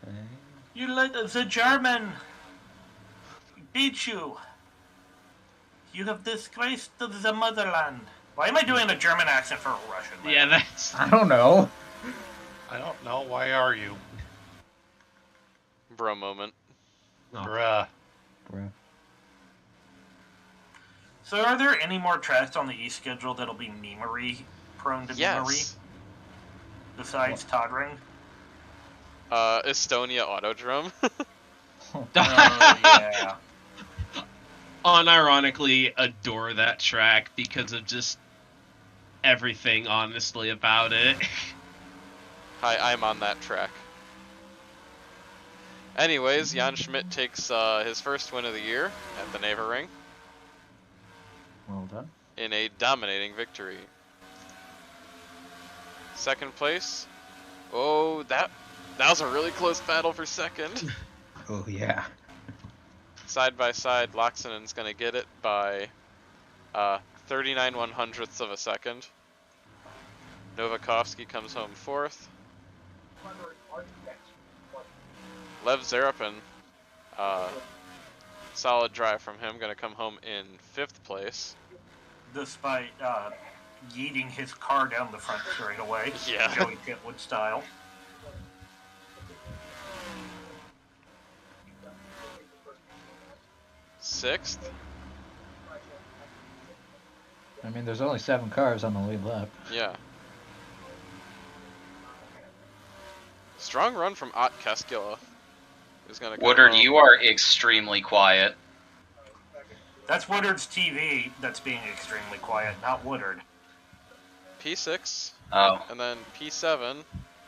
Okay. You let the German beat you. You have disgraced the motherland. Why am I doing a German accent for a Russian? Yeah, that's. I don't know. I don't know. Why are you? Bro moment. Oh. Bruh. Bruh. So, are there any more tracks on the East schedule that'll be memery prone to memery Yes. besides Toddring? Estonia Autodrome. Oh yeah. Unironically adore that track because of just everything, honestly, about it. Hi, I'm on that track. Anyways, Jan Schmidt takes his first win of the year at the Neva Ring Well done. in a dominating victory. Second place. Oh, that was a really close battle for second. Oh, yeah. Side by side, Laksanen's gonna get it by 39 100ths of a second. Novakovsky comes home fourth. Lev Zarapin, solid drive from him, gonna come home in fifth place. Despite yeeting his car down the front straight away, Yeah. Joey Pitwood style. Sixth. I mean, there's only 7 cars on the lead lap. Yeah. Strong run from Ott Keskila. Who's gonna come Woodard, home. you are extremely quiet. That's Woodard's TV that's being extremely quiet, not Woodard. P6, Oh. and then P7,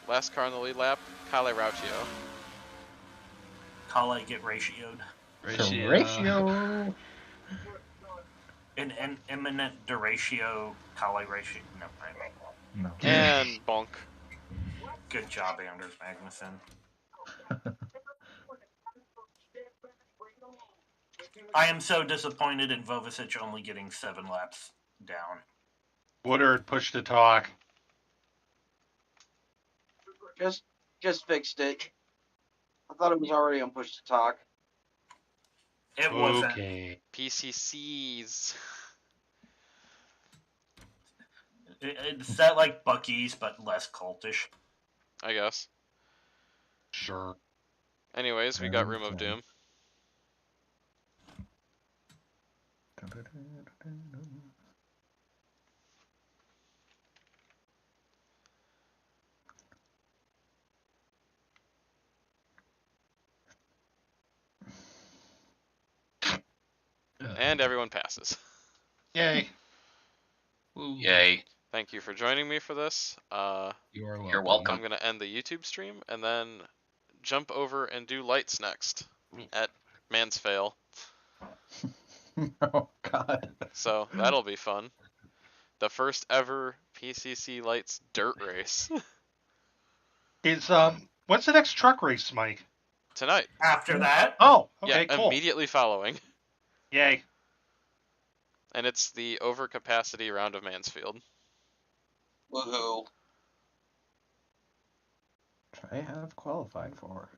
last car on the lead lap, Kale Rauchio. Kale get ratioed. Ratio. An imminent deratio, Kale ratio. No, right. No. And bonk. Good job, Anders Magnuson. I am so disappointed in Vovicic only getting 7 laps down. Woodard, push to talk. Just fixed it. I thought it was already on push to talk. It wasn't. Okay. PCCs. It's that like Bucky's, but less cultish. I guess. Sure. Anyways, we got Room of Doom. And everyone passes. Yay. Yay. Thank you for joining me for this. You're welcome. I'm going to end the YouTube stream and then jump over and do lights next at Mansfail. Oh, God. So that'll be fun. The first ever PCC Lights dirt race. Is what's the next truck race, Mike? Tonight. After that, Oh, okay, Yeah, cool. immediately following. Yay. And it's the overcapacity round of Mansfield. Woohoo. I have qualified for.